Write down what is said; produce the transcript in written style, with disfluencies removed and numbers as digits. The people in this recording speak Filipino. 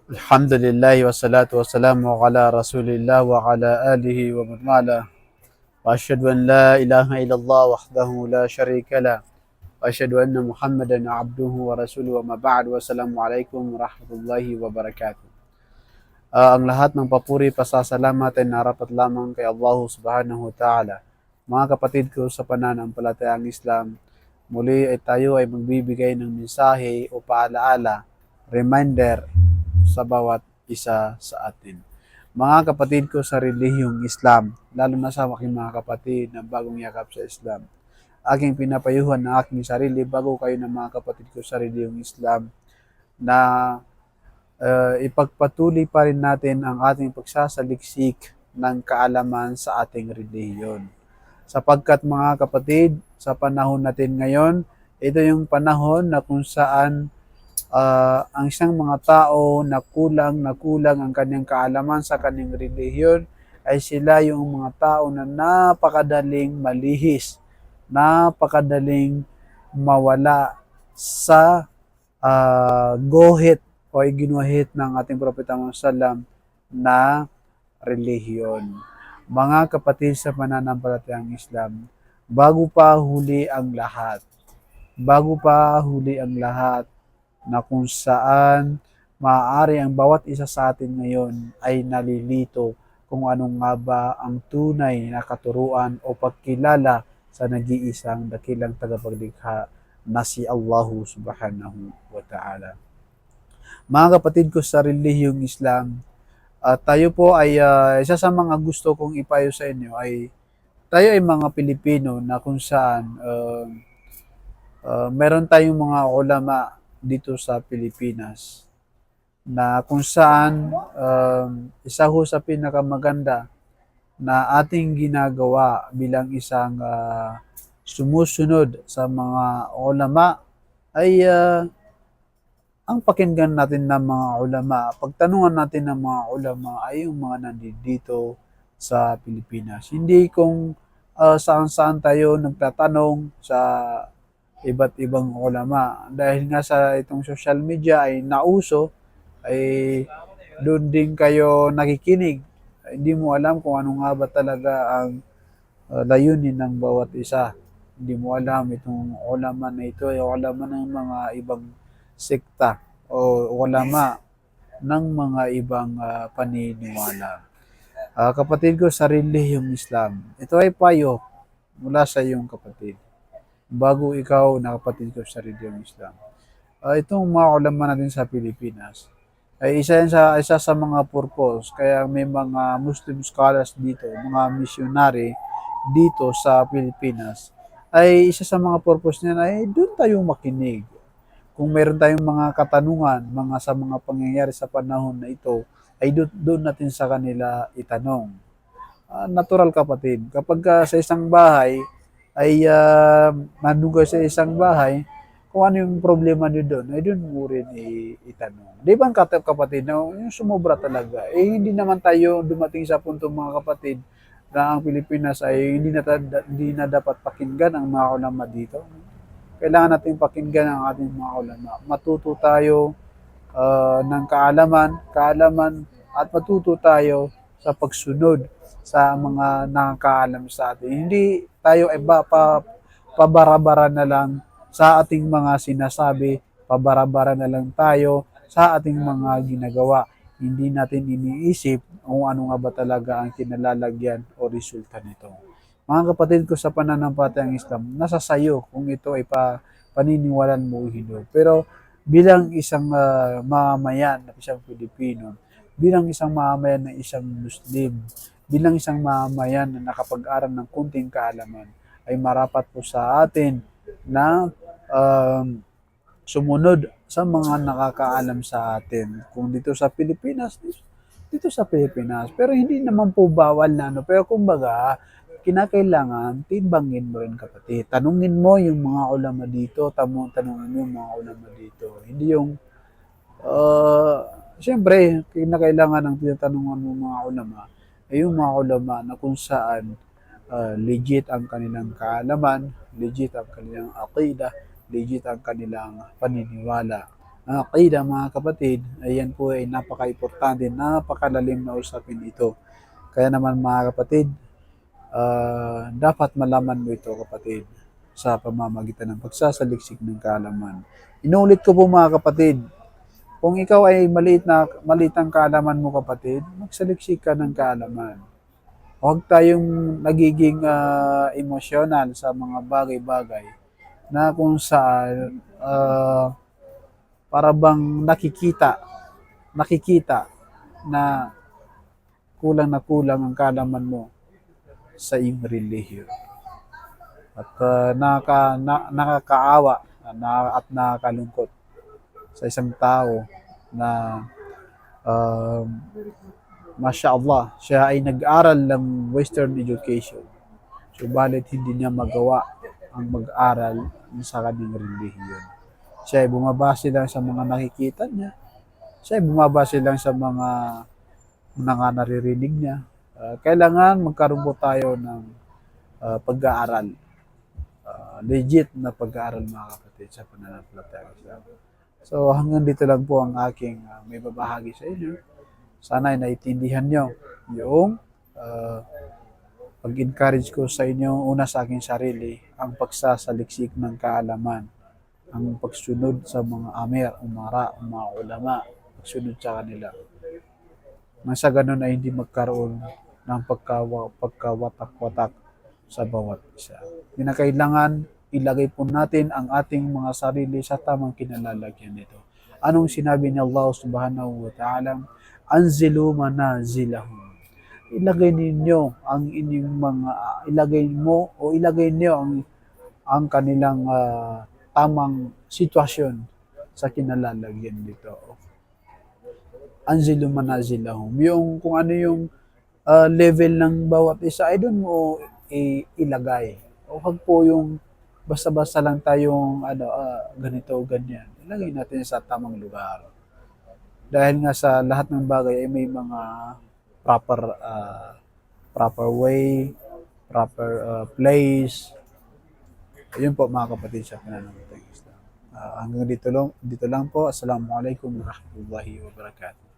Alhamdulillah wassalatu wassalamu ala rasulillah wa ala alihi wa man wala. Wa asyhadu an la ilaha illallah wahdahu la syarika la. Wa asyhadu anna Muhammadan abduhu wa rasuluhu wa ma ba'd. Wassalamualaikum warahmatullahi wabarakatuh. Ang lahat ng papuri, pasasalamat ay narapat lamang kay Allah Subhanahu wa Ta'ala. Mga kapatid ko sa pananampalatayang Islam, muli ay tayo ay magbibigay ng mensahe o paalaala, reminder sa bawat isa sa atin. Mga kapatid ko sa relihiyong Islam, lalo na sa aking mga kapatid na bagong yakap sa Islam, aking pinapayuhan ng aking sarili bago kayo ng mga kapatid ko sa relihiyong Islam na ipagpatuloy pa rin natin ang ating pagsasaliksik ng kaalaman sa ating relihiyon. Sapagkat mga kapatid, sa panahon natin ngayon, ito yung panahon na kung saan ang isang mga tao na kulang ang kanyang kaalaman sa kanyang relihiyon ay sila yung mga tao na napakadaling malihis, napakadaling mawala sa guhit o ginuhit ng ating Propeta Muhammad sallam na relihiyon. Mga kapatid sa pananampalatayang Islam, bago pa huli ang lahat na kung saan maaari ang bawat isa sa atin ngayon ay nalilito kung anong nga ba ang tunay na katuruan o pagkilala sa nag-iisang dakilang tagapaglikha na si Allahu Subhanahu wa Ta'ala. Mga kapatid ko sa relihiyong Islam, tayo po ay isa sa mga gusto kong ipayo sa inyo ay tayo ay mga Pilipino na kung saan meron tayong mga ulama dito sa Pilipinas na kung saan isa ho sa pinakamaganda na ating ginagawa bilang isang sumusunod sa mga ulama ay ang pakinggan natin ng mga ulama, pagtanungan natin ng mga ulama ay yung mga nandito sa Pilipinas. Hindi kung saan-saan tayo nagtatanong sa iba't ibang ulama. Dahil nga sa itong social media ay nauso, ay doon din kayo nakikinig. Hindi mo alam kung ano nga ba talaga ang layunin ng bawat isa. Hindi mo alam itong ulama na ito ay ulama ng mga ibang sekta o ulama ng mga ibang paniniwala. Kapatid ko, sa relihiyong Islam, ito ay payo mula sa iyong kapatid. Bago ikaw na kapatid ko sa relihiyong Islam. Itong mga ulama natin sa Pilipinas ay isa sa mga purpose. Kaya may mga Muslim scholars dito, mga missionary dito sa Pilipinas, ay isa sa mga purpose niya ay doon tayo makinig. Kung meron tayong mga katanungan, sa mga pangyayari sa panahon na ito, ay doon natin sa kanila itanong. Natural kapatid, kapag sa isang bahay, ay nanugay sa isang bahay, kung ano yung problema nyo doon, ay doon mo rin itanong. Di ba kapatid, na yung sumobra talaga, hindi naman tayo dumating sa punto mga kapatid, na ang Pilipinas ay hindi na dapat pakinggan ang mga ulama dito. Kailangan natin pakinggan ang ating mga ulama. Matuto tayo ng kaalaman at matuto tayo sa pagsunod sa mga nakakaalam sa atin. Hindi tayo ay pabarabara na lang sa ating mga sinasabi, pabarabara na lang tayo sa ating mga ginagawa. Hindi natin iniisip kung ano nga ba talaga ang kinalalagyan o resulta nito. Mga kapatid ko sa pananampalatayang Islam, nasa sayo kung ito ay paniniwalaan mo o hindi. Pero bilang isang mamamayan na isang Pilipino, bilang isang mamamayan na isang Muslim, bilang isang mamamayan na nakapag-aral ng kunting kaalaman, ay marapat po sa atin na sumunod sa mga nakakaalam sa atin. Kung dito sa Pilipinas, pero hindi naman po bawal na pero kumbaga kinakailangan timbangin mo rin kapatid. Tanungin mo yung mga ulama dito, tanungin mo yung mga ulama dito. Hindi yung siyempre kinakailangan ng tinatanungan mo mga ulama ay yung mga ulama na kung saan legit ang kanilang kaalaman, legit ang kanilang aqida, legit ang kanilang paniniwala. aqida mga kapatid, ayan po ay napaka-importante, napakalalim na usapin ito. Kaya naman mga kapatid, dapat malaman mo ito kapatid sa pamamagitan ng pagsasaliksik ng kaalaman. Inulit ko po mga kapatid, kung ikaw ay maliit ang kaalaman mo kapatid, magsaliksik ka ng kaalaman. Huwag tayong nagiging emosyonal sa mga bagay-bagay na kung saan para bang nakikita na kulang ang kaalaman mo sa iyong relihiyon. At nakakaawa at nakakalungkot sa isang tao na Masya Allah, siya ay nag-aral ng Western education. Subalit hindi niya magawa ang mag-aral sa kanyang relihiyon. Siya ay bumabase lang sa mga nakikita niya. Siya ay bumabase lang sa mga naririnig niya. Kailangan magkaroon po tayo ng pag-aaral. Legit na pag-aaral mga kapatid sa pananampalataya. So hanggang dito lang po ang aking may babahagi sa inyo. Sana ay naiintindihan nyo yung pag-encourage ko sa inyo, una sa aking sarili, ang pagsasaliksik ng kaalaman, ang pagsunod sa mga amir, umara, mga ulama, pagsunod sa kanila. Nang sa ganun ay hindi magkaroon ng pagkawatak-watak sa bawat isa. Kinakailangan ilagay po natin ang ating mga sarili sa tamang kinalalagyan nito. Anong sinabi ni Allah subhanahu wa ta'ala? Anzilu manazilahum. Ilagay ninyo ang inyong mga, ilagay niyo ang kanilang tamang sitwasyon sa kinalalagyan dito. Anzilu manazilahum. Yung kung ano yung level ng bawat isa ay doon mo ilagay. O wag po yung basta-basta lang tayong ganito o ganyan. Ilagay natin sa tamang lugar. Dahil nga sa lahat ng bagay ay may mga proper way, proper place. Ayun po mga kapatid sa pananampalatayang Islam. Hanggang dito lang po. Assalamualaikum warahmatullahi wabarakatuh.